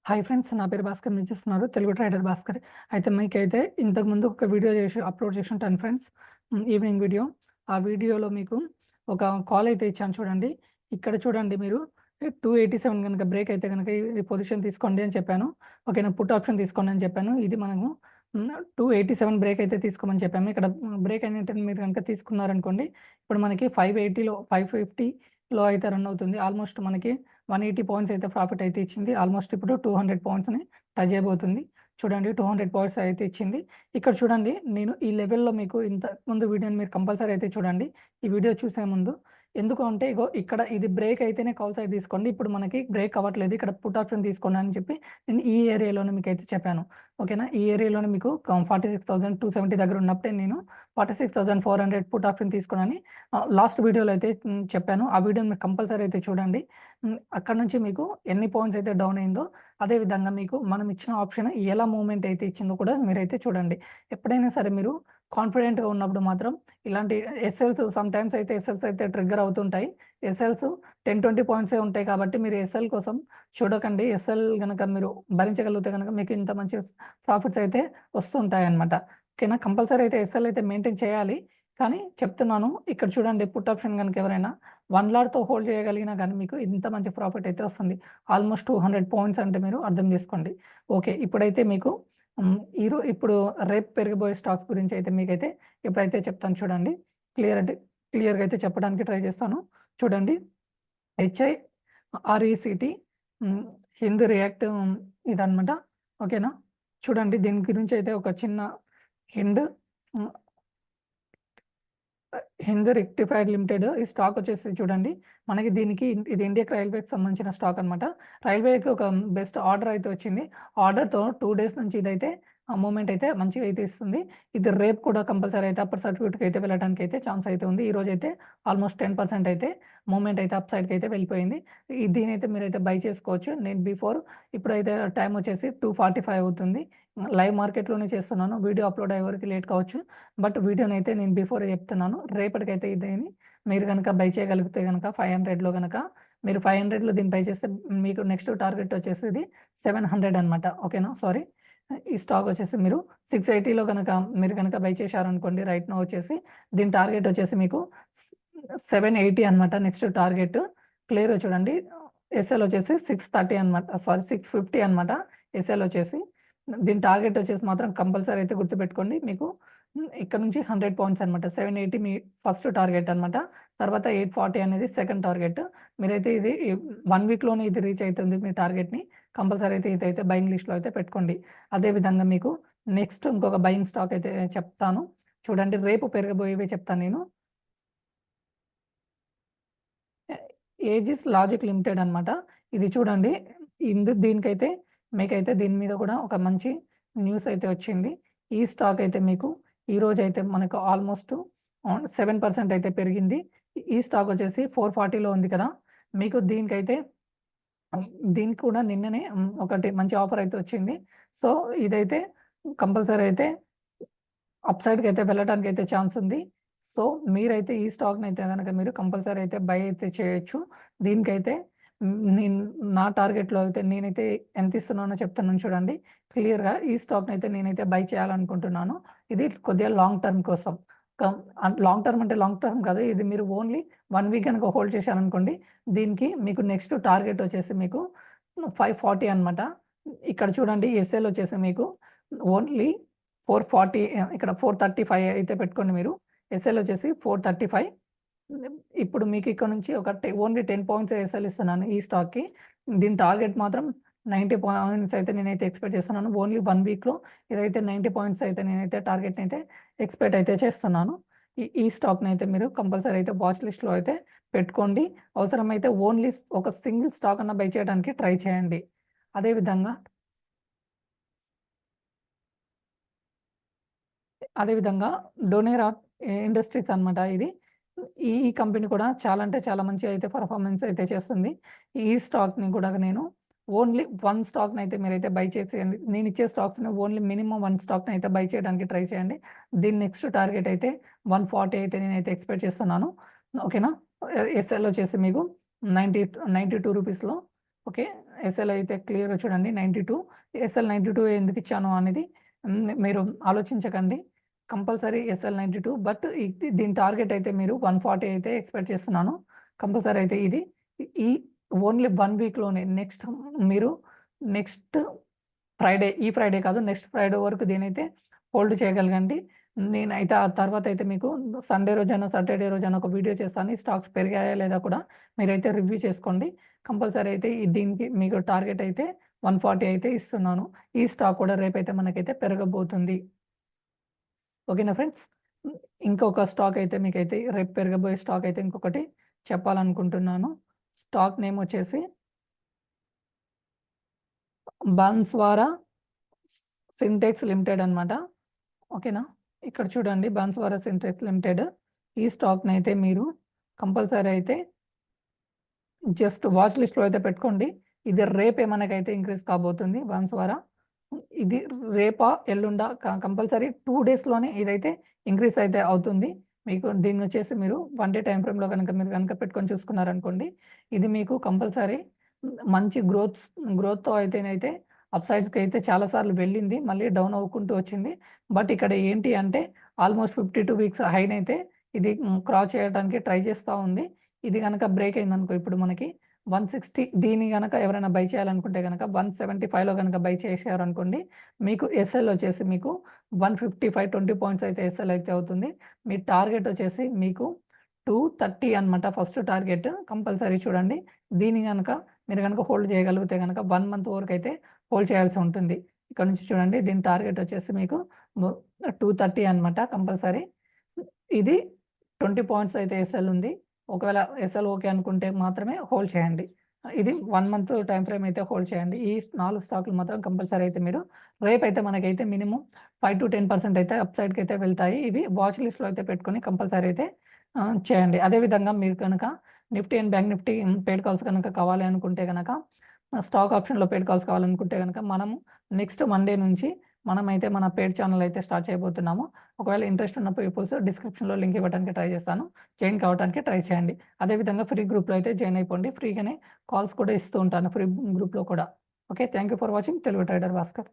Hi friends, నా పేరు భాస్కర్. మీరు చూస్తున్నారు తెలుగు ట్రేడర్ భాస్కర్. అయితే మీకైతే ఇంతకుముందు ఒక వీడియో అప్లోడ్ చేసి ఉంటాను ఫ్రెండ్స్. Evening video. ఆ వీడియోలో మీకు ఒక కాల్ అయితే ఇచ్చాను చూడండి. ఇక్కడ చూడండి మీరు 287 గనుక బ్రేక్ అయితే గనుక ఈ పొజిషన్ తీసుకోండి అని చెప్పాను. ఓకేనా, పుట్ ఆప్షన్ తీసుకోండి అని చెప్పాను. ఇది మనము 287 బ్రేక్ అయితే తీసుకోమని చెప్పాము. ఇక్కడ బ్రేక్ అయినట్టు మీరు గనుక తీసుకున్నారనుకోండి, ఇప్పుడు మనకి 580లో 550లో అయితే రన్ అవుతుంది. ఆల్మోస్ట్ మనకి 180 పాయింట్స్ అయితే ప్రాఫిట్ అయితే ఇచ్చింది. ఆల్మోస్ట్ ఇప్పుడు 200 పాయింట్స్‌ని టచ్ చేయబోతుంది. చూడండి 200 పాయింట్స్ అయితే ఇచ్చింది. ఇక్కడ చూడండి, నేను ఈ లెవెల్‌లో మీకు ఇంతకుముందు వీడియోని మీరు కంపల్సరీ అయితే చూడండి. ఈ వీడియో చూసే ముందు ఎందుకు అంటే ఇగో ఇక్కడ ఇది బ్రేక్ అయితేనే కాల్ సైడ్ తీసుకోండి. ఇప్పుడు మనకి బ్రేక్ అవ్వట్లేదు. ఇక్కడ పుట్ ఆప్షన్ తీసుకోండి అని చెప్పి నేను ఈ ఏరియాలోనే మీకైతే చెప్పాను. ఓకేనా, ఈ ఏరియాలోనే మీకు 46,270 దగ్గర ఉన్నప్పుడే నేను 46,400 పుట్ ఆప్షన్ తీసుకోనని లాస్ట్ వీడియోలో అయితే చెప్పాను. ఆ వీడియోని మీరు కంపల్సరీ అయితే చూడండి. అక్కడ నుంచి మీకు ఎన్ని పాయింట్స్ అయితే డౌన్ అయిందో, అదే విధంగా మీకు మనం ఇచ్చిన ఆప్షన్ ఎలా మూవ్‌మెంట్ అయితే ఇచ్చిందో కూడా మీరైతే చూడండి. ఎప్పుడైనా సరే మీరు కాన్ఫిడెంట్‌గా ఉన్నప్పుడు మాత్రం ఇలాంటి సమ్‌టైమ్స్ అయితే ఎస్ఎల్స్ అయితే ట్రిగ్గర్ అవుతుంటాయి. ఎస్ఎల్స్ 10, 20 పాయింట్సే ఉంటాయి కాబట్టి మీరు ఎస్ఎల్ కోసం చూడకండి. ఎస్ఎల్ గనక మీరు భరించగలిగితే గనక మీకు ఇంత మంచి ప్రాఫిట్స్ అయితే వస్తుంటాయన్నమాట. ఓకేనా, కంపల్సరీ అయితే ఎస్ఎల్ అయితే మెయింటైన్ చేయాలి. కానీ చెప్తున్నాను, ఇక్కడ చూడండి పుట్ ఆప్షన్ గనుక ఎవరైనా 1 లాట్‌తో హోల్డ్ చేయగలిగినా గానీ మీకు ఇంత మంచి ప్రాఫిట్ అయితే వస్తుంది. ఆల్మోస్ట్ 200 పాయింట్స్ అంటే మీరు అర్థం చేసుకోండి. ఓకే, ఇప్పుడైతే మీకు హ్మ్. ఇప్పుడు రేపు పెరిగిపోయే స్టాక్స్ గురించి అయితే మీకైతే ఇప్పుడైతే చెప్తాను చూడండి. క్లియర్‌గా అయితే చెప్పడానికి ట్రై చేస్తాను. చూడండి, హెచ్ఐ, ఆర్‌ఈసీటీ, హ్మ్, హిందూ రియాక్ట్ ఇదనమాట. ఓకేనా. చూడండి, దీని గురించి అయితే ఒక చిన్న హిండ్ హ్మ్. హిందూ రెక్టిఫైడ్ లిమిటెడ్ ఈ స్టాక్ వచ్చేసి చూడండి. మనకి దీనికి ఇది ఇండియన్ రైల్వేకి సంబంధించిన స్టాక్ అనమాట. రైల్వేకి ఒక బెస్ట్ ఆర్డర్ అయితే వచ్చింది. ఆర్డర్‌తో 2 డేస్ నుంచి ఇదైతే మూవ్‌మెంట్ అయితే మంచిగా అయితే ఇస్తుంది. ఇది రేపు కూడా కంపల్సరీ అయితే అప్పర్ సర్క్యూట్‌కి అయితే వెళ్ళడానికి అయితే ఛాన్స్ అయితే ఉంది. ఈరోజైతే ఆల్మోస్ట్ 10% అయితే మూవ్‌మెంట్ అయితే అప్ సైడ్‌కి అయితే వెళ్ళిపోయింది. దీనైతే మీరైతే బై చేసుకోవచ్చు. నేను ఇప్పుడైతే టైం వచ్చేసి 2:45 అవుతుంది. లైవ్ మార్కెట్‌లోనే చేస్తున్నాను. వీడియో అప్‌లోడ్ అయ్యే వరకు లేట్ కావచ్చు. బట్ వీడియోనైతే నేను బిఫోరే చెప్తున్నాను. రేపటికైతే దీన్ని మీరు గనక బై చేయగలిగితే గనక 500లో గనక మీరు 500లో దీన్ని బై చేస్తే మీకు నెక్స్ట్ టార్గెట్ వచ్చేసి ఇది 700 అనమాట. ఓకేనా. సారీ, ఈ స్టాక్ వచ్చేసి మీరు 680లో గనక మీరు గనక బై చేశారనుకోండి రైట్ నౌ వచ్చేసి దీని టార్గెట్ వచ్చేసి మీకు స్ 780 అనమాట నెక్స్ట్ టార్గెట్. క్లియర్‌గా చూడండి. ఎస్ఎల్ వచ్చేసి 630 అనమాట. సారీ, 650 అనమాట ఎస్ఎల్ వచ్చేసి. దీని టార్గెట్ వచ్చేసి మాత్రం కంపల్సరీ అయితే గుర్తుపెట్టుకోండి. మీకు ఇక్కడ నుంచి 100 పాయింట్స్ అనమాట. 780 మీ ఫస్ట్ టార్గెట్ అనమాట. తర్వాత 840 అనేది సెకండ్ టార్గెట్. మీరైతే ఇది 1 వీక్‌లోనే ఇది రీచ్ అయితుంది మీ టార్గెట్‌ని. కంపల్సరీ అయితే ఇదైతే బయింగ్ లిస్ట్‌లో అయితే పెట్టుకోండి. అదే విధంగా మీకు నెక్స్ట్ ఇంకొక బయింగ్ స్టాక్ అయితే చెప్తాను. చూడండి, రేపు పెరగబోయేవే చెప్తాను నేను. ఏజిస్ లాజిక్ లిమిటెడ్ అనమాట. ఇది చూడండి. దీనికైతే మీకైతే దీని మీద కూడా ఒక మంచి న్యూస్ అయితే వచ్చింది. ఈ స్టాక్ అయితే మీకు ఈరోజైతే మనకు ఆల్మోస్ట్ 7% అయితే పెరిగింది. ఈ స్టాక్ వచ్చేసి 440లో ఉంది కదా! మీకు దీనికైతే దీనికి కూడా నిన్ననే ఒకటి మంచి ఆఫర్ అయితే వచ్చింది. సో, ఇదైతే కంపల్సరీ అయితే అప్ సైడ్‌కైతే వెళ్ళటానికైతే ఛాన్స్ ఉంది. సో, మీరైతే ఈ స్టాక్‌నైతే గనక మీరు కంపల్సరీ అయితే బై అయితే చేయొచ్చు. దీనికైతే నేను నా టార్గెట్‌లో అయితే నేనైతే ఎంత ఇస్తున్నానో చెప్తున్నాను చూడండి. క్లియర్‌గా ఈ స్టాక్‌నైతే నేనైతే బై చేయాలనుకుంటున్నాను. ఇది కొద్దిగా లాంగ్ టర్మ్ కోసం. లాంగ్ టర్మ్ అంటే లాంగ్ టర్మ్ కాదు. ఇది మీరు ఓన్లీ 1 వీక్ గనక హోల్డ్ చేశారనుకోండి. దీనికి మీకు నెక్స్ట్ టార్గెట్ వచ్చేసి మీకు 540 అనమాట. ఇక్కడ చూడండి, ఎస్ఎల్ వచ్చేసి మీకు ఓన్లీ 440, ఇక్కడ 435 అయితే పెట్టుకోండి మీరు. ఎస్ఎల్ వచ్చేసి 435. ఇప్పుడు మీకు ఇక్కడ నుంచి ఒక ఓన్లీ 10 పాయింట్స్ ఎస్ఎల్ ఇస్తున్నాను ఈ స్టాక్‌కి. దీని టార్గెట్ మాత్రం 90 పాయింట్స్ అయితే నేనైతే ఎక్స్‌పెక్ట్ చేస్తున్నాను. ఓన్లీ 1 వీక్‌లో ఇదైతే 90 పాయింట్స్ అయితే నేనైతే టార్గెట్‌నైతే ఎక్స్‌పెక్ట్ అయితే చేస్తున్నాను. ఈ ఈ స్టాక్‌నైతే మీరు కంపల్సరీ అయితే వాచ్ లిస్ట్‌లో అయితే పెట్టుకోండి. అవసరమైతే ఓన్లీ ఒక సింగిల్ స్టాక్ అన్నా బై చేయడానికి ట్రై చేయండి. అదే విధంగా అదేవిధంగా డొనేరా ఇండస్ట్రీస్ అనమాట ఇది. ఈ కంపెనీ కూడా చాలా అంటే చాలా మంచిగా అయితే పెర్ఫార్మన్స్ అయితే చేస్తుంది. ఈ స్టాక్‌ని కూడా నేను ఓన్లీ 1 స్టాక్‌నైతే మీరైతే బై చేసేయండి. నేనిచ్చే స్టాక్స్‌ని ఓన్లీ మినిమమ్ 1 స్టాక్‌నైతే బై చేయడానికి ట్రై చేయండి. దీని నెక్స్ట్ టార్గెట్ అయితే 140 అయితే నేనైతే ఎక్స్‌పెక్ట్ చేస్తున్నాను. ఓకేనా. ఎస్ఎల్ వచ్చేసి మీకు 92 రూపీస్‌లో ఓకే. ఎస్ఎల్ అయితే క్లియర్‌గా చూడండి 92. ఎస్ఎల్ 92 ఎందుకు ఇచ్చాను అనేది మీరు ఆలోచించకండి. కంపల్సరీ ఎస్ఎల్ 92 బట్ దీని టార్గెట్ అయితే మీరు 140 అయితే ఎక్స్‌పెక్ట్ చేస్తున్నాను. కంపల్సరీ అయితే ఇది ఈ ఓన్లీ 1 వీక్‌లోనే మీరు నెక్స్ట్ ఈ ఫ్రైడే కాదు నెక్స్ట్ ఫ్రైడే వరకు దీనైతే హోల్డ్ చేయగలగండి. నేనైతే ఆ తర్వాత అయితే మీకు సండే రోజైనా, సాటర్డే రోజైనా ఒక వీడియో చేస్తాను. ఈ స్టాక్స్ పెరిగాయా లేదా కూడా మీరైతే రివ్యూ చేసుకోండి. కంపల్సరీ అయితే దీనికి మీకు టార్గెట్ అయితే 140 అయితే ఇస్తున్నాను. ఈ స్టాక్ కూడా రేపైతే మనకైతే పెరగబోతుంది. ఓకేనా ఫ్రెండ్స్? ఇంకొక స్టాక్ అయితే మీకైతే రేపు పెరగబోయే స్టాక్ అయితే ఇంకొకటి చెప్పాలనుకుంటున్నాను. స్టాక్ నేమ్ వచ్చేసి బన్స్వారా సింటెక్స్ లిమిటెడ్ అనమాట. ఓకేనా? ఇక్కడ చూడండి బన్స్వారా సింటెక్స్ లిమిటెడ్. ఈ స్టాక్‌నైతే మీరు కంపల్సరీ అయితే జస్ట్ వాచ్ లిస్ట్‌లో అయితే పెట్టుకోండి. ఇది రేపే మనకైతే ఇంక్రీజ్ కాబోతుంది బన్స్వారా. ఇది రేపా, ఎల్లుండా కంపల్సరీ 2 డేస్‌లోనే ఇదైతే ఇంక్రీజ్ అయితే అవుతుంది. మీకు దీన్నొచ్చేసి మీరు 1 డే టైమ్ ఫ్రేమ్‌లో మీరు గనక పెట్టుకొని చూసుకున్నారనుకోండి, ఇది మీకు కంపల్సరీ మంచి గ్రోత్‌తో అయితేనైతే అప్‌సైడ్స్‌కి అయితే చాలా సార్లు వెళ్ళింది. మళ్ళీ డౌన్ అవ్వుకుంటూ వచ్చింది. బట్ ఇక్కడ ఏంటి అంటే ఆల్‌మోస్ట్ 52 వీక్స్ హైనైతే ఇది క్రాస్ చేయడానికి ట్రై చేస్తా ఉంది. ఇది గనక బ్రేక్ అయిందనుకో ఇప్పుడు మనకి 160 దీన్ని గనక ఎవరైనా బై చేయాలనుకుంటే గనక 175లో గనక బై చేశారనుకోండి, మీకు ఎస్ఎల్ వచ్చేసి మీకు 155 20 పాయింట్స్ అయితే ఎస్ఎల్ అయితే అవుతుంది. మీ టార్గెట్ వచ్చేసి మీకు 230 అనమాట ఫస్ట్ టార్గెట్. కంపల్సరీ చూడండి. దీన్ని గనక మీరు గనక హోల్డ్ చేయగలిగితే గనక 1 మంత్ వరకైతే హోల్డ్ చేయాల్సి ఉంటుంది. ఇక్కడ నుంచి చూడండి దీని టార్గెట్ వచ్చేసి మీకు 230 అనమాట కంపల్సరీ. ఇది 20 పాయింట్స్ అయితే ఎస్ఎల్ ఉంది. ఒకవేళ ఎస్ఎల్ ఓకే అనుకుంటే మాత్రమే హోల్డ్ చేయండి. ఇది 1 మంత్ టైమ్ ఫ్రేమ్ అయితే హోల్డ్ చేయండి. ఈ 4 స్టాక్‌లు మాత్రం కంపల్సరీ అయితే మీరు రేపైతే మనకైతే మినిమమ్ 5-10% అయితే అప్‌సైడ్‌కి అయితే వెళ్తాయి. ఇవి వాచ్ లిస్ట్‌లో అయితే పెట్టుకొని కంపల్సరీ అయితే చేయండి. అదే విధంగా మీరు కనుక Nifty and bank Nifty paid calls గనక కావాలి అనుకుంటే గనక స్టాక్ ఆప్షన్‌లో పెయిడ్ కాల్స్ కావాలనుకుంటే గనక మనము నెక్స్ట్ మండే నుంచి మనమైతే మన పెయిడ్ ఛానెల్ అయితే స్టార్ట్ చేయబోతున్నాము. ఒకవేళ ఇంట్రెస్ట్ ఉన్న పీపుల్స్ డిస్క్రిప్షన్‌లో లింక్ ఇవ్వడానికి ట్రై చేస్తాను. జాయిన్ కావడానికి ట్రై చేయండి. అదే విధంగా ఫ్రీ గ్రూప్‌లో అయితే జాయిన్ అయిపోండి. ఫ్రీగానే కాల్స్ కూడా ఇస్తూ ఉంటాను ఫ్రీ గ్రూప్‌లో కూడా. Okay. Thank you for watching Telugu trader Bhaskar.